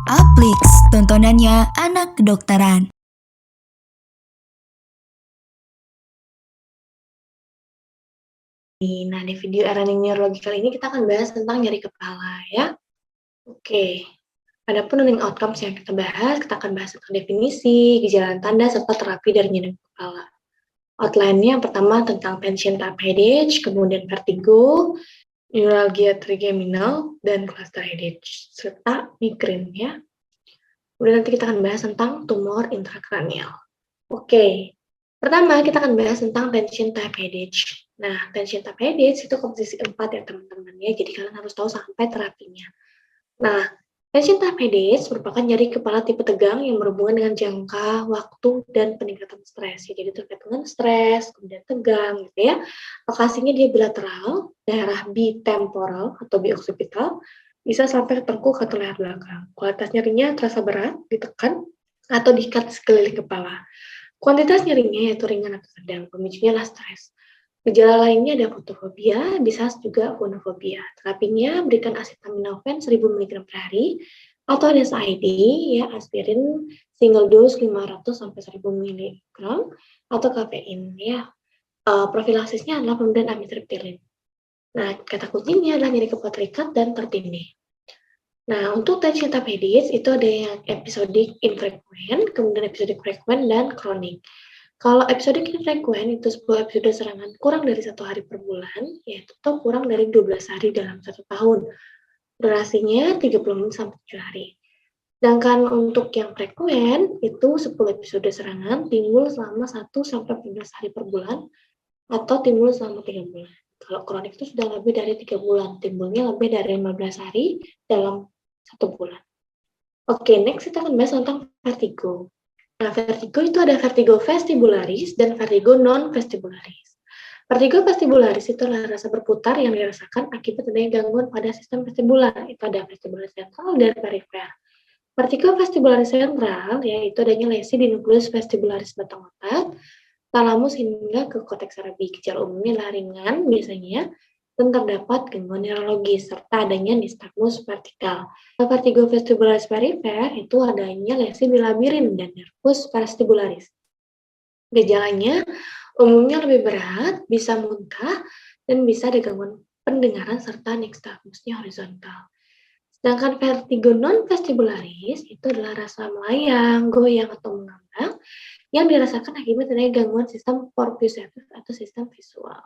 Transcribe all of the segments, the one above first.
Aplix, tontonannya anak kedokteran. Nah, di video e-learning neurologi kali ini kita akan bahas tentang nyeri kepala ya. Oke, adapun learning outcomes yang kita bahas, kita akan bahas tentang definisi, gejala tanda, serta terapi dari nyeri kepala. Outline-nya yang pertama tentang tension type headache, kemudian vertigo, neuralgia trigeminal, dan cluster headache, serta migrain ya. Kemudian nanti kita akan bahas tentang tumor intrakranial. Oke, pertama kita akan bahas tentang tension type headache. Nah, tension type headache itu komposisi 4 ya teman-teman ya, jadi kalian harus tahu sampai terapinya. Nah, tension type headache merupakan nyeri kepala tipe tegang yang berhubungan dengan jangka, waktu, dan peningkatan stres. Ya, jadi terkait dengan stres, kemudian tegang gitu ya. Lokasinya dia bilateral, daerah bitemporal atau bioccipital, bisa sampai ke tengkuk atau leher belakang. Kualitas nyerinya terasa berat, ditekan, atau diikat sekeliling kepala. Kuantitas nyerinya yaitu ringan atau sedang, pemicunya adalah stres. Gejala lainnya ada fotofobia, bisa juga fonofobia. Terapinya berikan acetaminophen 1000 mg per hari, atau ada SID, ya, aspirin single dose 500 sampai 1000 mg, atau kafein, ya. Profilaksisnya adalah pemberian amitriptilin. Nah, kata kuncinya adalah nyeri kepala terikat dan tertindih. Nah, untuk tension type headache itu ada yang episodik infrequent, kemudian episodik frequent, dan kronik. Kalau episodik infrequent itu sebuah episode serangan kurang dari 1 hari per bulan, yaitu kurang dari 12 hari dalam 1 tahun. Durasinya 30 menit sampai 7 hari. Sedangkan untuk yang frequent itu 10 episode serangan timbul selama 1 sampai 14 hari per bulan atau timbul selama 3 bulan. Kalau kronik itu sudah lebih dari 3 bulan, timbulnya lebih dari 15 hari dalam 1 bulan. Oke, next kita akan bahas tentang vertigo. Nah, vertigo itu ada vertigo vestibularis dan vertigo non-vestibularis. Vertigo vestibularis itu adalah rasa berputar yang dirasakan akibat adanya gangguan pada sistem vestibular. Itu ada vestibular sentral dan perifer. Vertigo vestibularis sentral, yaitu adanya lesi di nukleus vestibularis batang otak, talamus hingga ke korteks cerebri. Gejala umumnya adalah ringan biasanya, dan terdapat gangguan neurologis serta adanya nistagmus vertikal. Vertigo vestibularis perifer itu adanya lesi di labirin dan nervus vestibularis. Gejalanya umumnya lebih berat, bisa muntah, dan bisa ada gangguan pendengaran serta nistagmusnya horizontal. Sedangkan vertigo non-vestibularis itu adalah rasa melayang, goyang, atau mengambang yang dirasakan akibat adanya gangguan sistem proprioceptif atau sistem visual.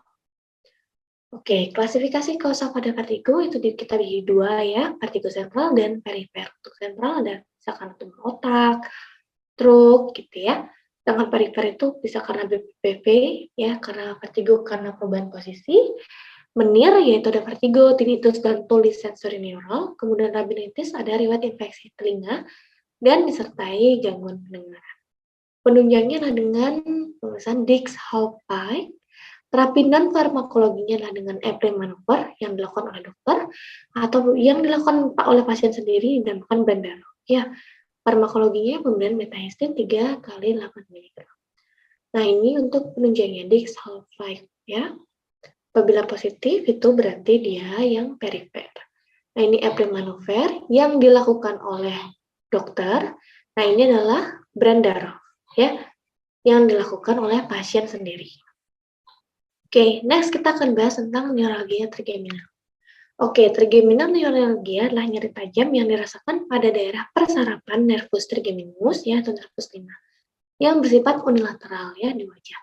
Oke, klasifikasi kausal pada vertigo itu kita bagi dua ya, vertigo sentral dan perifer. Untuk sentral ada misalkan tumor otak, stroke gitu ya. Sedangkan perifer itu bisa karena BPPV ya, karena vertigo karena perubahan posisi, menir yaitu ada vertigo, tinnitus, dan tulis sensory neural, kemudian labirintis ada riwayat infeksi telinga dan disertai gangguan pendengaran. Penunjangnya adalah dengan pemeriksaan Dix-Hallpike. Terapi non farmakologinya adalah dengan Epley manuver yang dilakukan oleh dokter atau yang dilakukan oleh pasien sendiri dan bukan Bandaro. Ya, farmakologinya pemberian metahistin 3 kali 8 mg. Nah, ini untuk penunjangnya Dix-Hallpike ya. Apabila positif itu berarti dia yang perifer. Nah, ini Epley manuver yang dilakukan oleh dokter. Nah, ini adalah Bandaro ya, yang dilakukan oleh pasien sendiri. Oke, next kita akan bahas tentang neuralgia trigeminal. Oke, trigeminal neuralgia adalah nyeri tajam yang dirasakan pada daerah persarapan nervus trigeminus ya, atau nervus 5 yang bersifat unilateral ya di wajah.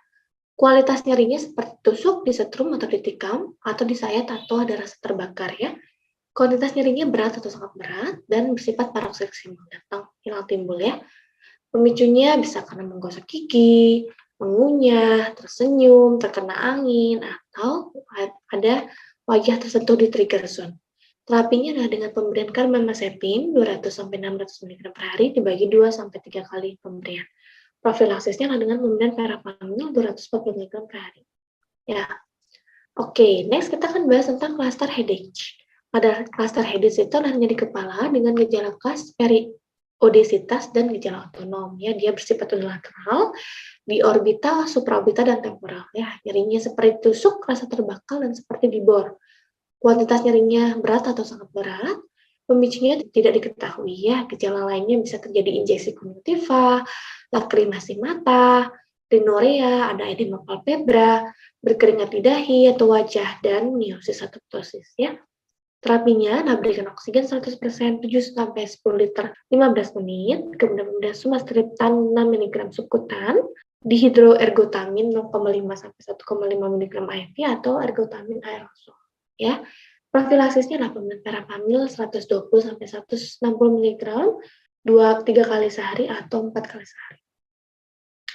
Kualitas nyerinya seperti tusuk, disetrum atau ditikam atau disayat atau ada rasa terbakar ya. Kuantitas nyerinya berat atau sangat berat dan bersifat paroksimal, datang hilang timbul ya. Pemicunya bisa karena menggosok gigi, mengunyah, tersenyum, terkena angin, atau ada wajah tersentuh di trigger zone. Terapinya adalah dengan pemberian carbamazepine 200-600 mg per hari dibagi 2-3 kali pemberian. Profilaksisnya adalah dengan pemberian verapamil 240 mg per hari. Ya, oke, next kita akan bahas tentang cluster headache. Pada cluster headache itu adalah nyeri kepala dengan gejala khas periodisitas dan gejala otonom. Ya, dia bersifat unilateral di orbita, supraorbita, dan temporal. Ya, nyerinya seperti tusuk, rasa terbakar, dan seperti dibor. Kuantitas nyerinya berat atau sangat berat, Pemicunya tidak diketahui ya, gejala lainnya bisa terjadi injeksi konjungtiva, lakrimasi mata, rinorea, ada edema palpebra, berkeringat di dahi atau wajah, dan miosis atau ptosis ya. Terapinya, berikan oksigen 100%, 7-10 liter 15 menit, kemudian sumastriptan 6 mg subkutan, dihidroergotamin 0,5-1,5 mg IV atau ergotamin aerosol. Ya, profilaksisnya adalah pemberian verapamil 120-160 mg 2-3 kali sehari atau 4 kali sehari.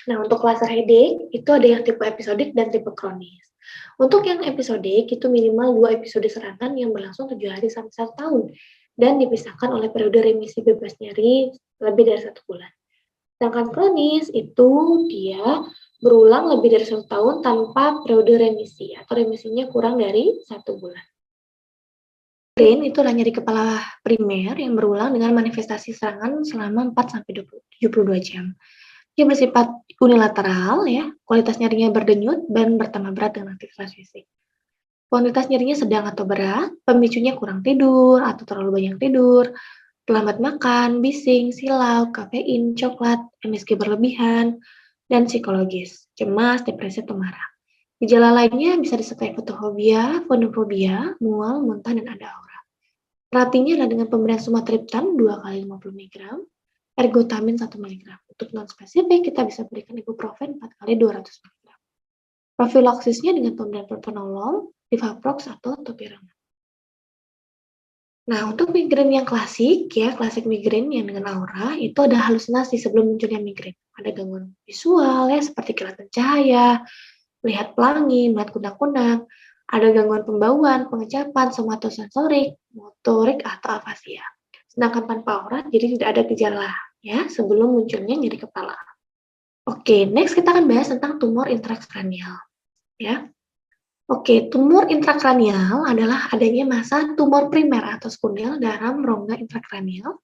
Nah, untuk cluster headache itu ada yang tipe episodik dan tipe kronis. Untuk yang episodik itu minimal 2 episode serangan yang berlangsung 7 hari sampai 1 tahun dan dipisahkan oleh periode remisi bebas nyeri lebih dari 1 bulan. Sedangkan kronis itu dia berulang lebih dari 1 tahun tanpa periode remisi atau remisinya kurang dari 1 bulan. Migrain itu adalah nyeri kepala primer yang berulang dengan manifestasi serangan selama 4-72 jam. Dia bersifat unilateral ya, kualitas nyerinya berdenyut dan bertambah berat dengan aktivitas fisik. Kuantitas nyerinya sedang atau berat, pemicunya kurang tidur atau terlalu banyak tidur, terlambat makan, bising, silau, kafein, coklat, MSG berlebihan, dan psikologis, cemas, depresi, atau marah. Gejala lainnya bisa disertai fotofobia, fonofobia, mual, muntah, dan ada aura. Terapinya adalah dengan pemberian sumatriptan 2 kali 50 mg, ergotamin 1 mg. Untuk non-spesifik, kita bisa berikan ibuprofen 4 kali 200 mg. Profilaksisnya dengan pemberian propranolol, Livaprox, atau topiramate. Nah, untuk migrain yang klasik, ya, klasik migrain yang dengan aura, itu ada halusinasi sebelum munculnya migrain. Ada gangguan visual, ya, seperti kilatan cahaya, melihat pelangi, melihat kunang-kunang, ada gangguan pembauan, pengecapan, somatosensorik, motorik, atau afasia. Sedangkan tanpa aura, jadi tidak ada gejala ya sebelum munculnya nyeri kepala. Oke, next kita akan bahas tentang tumor intrakranial ya. Oke, tumor intrakranial adalah adanya massa tumor primer atau sekunder dalam rongga intrakranial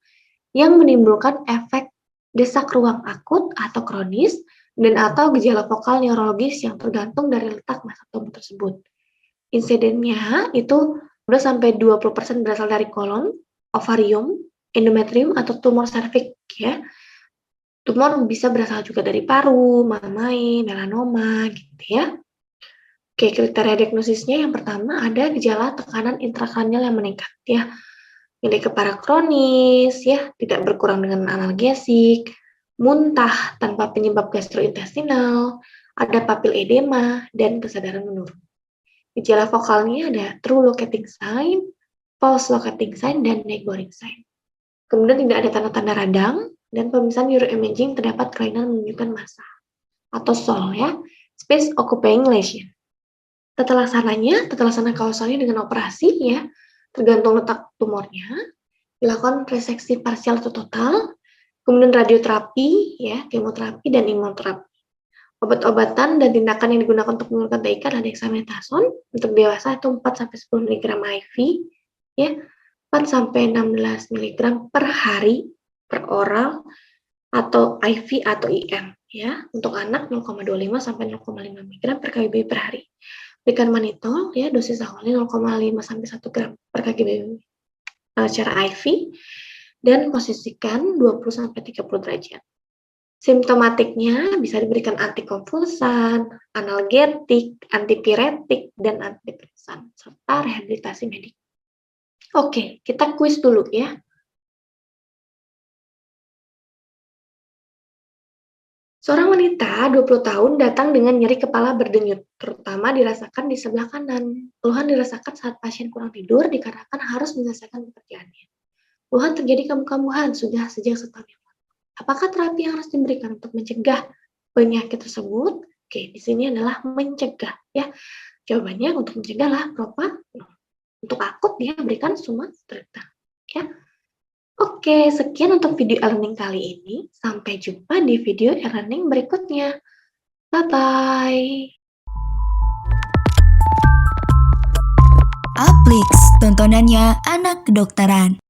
yang menimbulkan efek desak ruang akut atau kronis dan atau gejala vokal neurologis yang tergantung dari letak massa tumor tersebut. Insidennya itu 10-20% berasal dari kolon, ovarium, endometrium, atau tumor serviks ya. Tumor bisa berasal juga dari paru, mamai, melanoma gitu ya. Oke, kriteria diagnosisnya yang pertama ada gejala tekanan intrakranial yang meningkat ya. Nyeri kepala kronis ya, tidak berkurang dengan analgesik, muntah tanpa penyebab gastrointestinal, ada papil edema, dan kesadaran menurun. Gejala vokalnya ada true locating sign, false locating sign, dan neighboring sign. Kemudian tidak ada tanda-tanda radang, dan pemeriksaan neuroimaging terdapat kelainan menunjukkan massa atau SOL ya, space occupying lesion. Tata laksana kausalnya dengan operasi ya, tergantung letak tumornya, dilakukan reseksi parsial atau total, kemudian radioterapi ya, kemoterapi, dan imunoterapi. Obat-obatan dan tindakan yang digunakan untuk menurunkan TIK adalah dexamethasone untuk dewasa itu 4-10 mg IV ya, 4-16 mg per hari per oral atau IV atau IM ya. Untuk anak 0,25-0,5 mg per kg per hari. Berikan mannitol ya, dosis awalnya 0,5-1 gram per kg secara IV dan posisikan 20-30 derajat. Simptomatiknya bisa diberikan antikonvulsan, analgetik, antipiretik, dan antidepresan, serta rehabilitasi medik. Oke, kita kuis dulu ya. Seorang wanita 20 tahun datang dengan nyeri kepala berdenyut, terutama dirasakan di sebelah kanan. Keluhan dirasakan saat pasien kurang tidur dikarenakan harus menyelesaikan pekerjaannya. Keluhan terjadi kambuh-kambuhan sudah sejak setahun yang lalu. Apakah terapi yang harus diberikan untuk mencegah penyakit tersebut? Oke, di sini adalah mencegah ya. Jawabannya untuk mencegahlah propranolol. Untuk akut dia berikan sumatriptan ya. Oke, sekian untuk video e-learning kali ini. Sampai jumpa di video e-learning berikutnya. Bye-bye. Aplix, tontonannya anak kedokteran.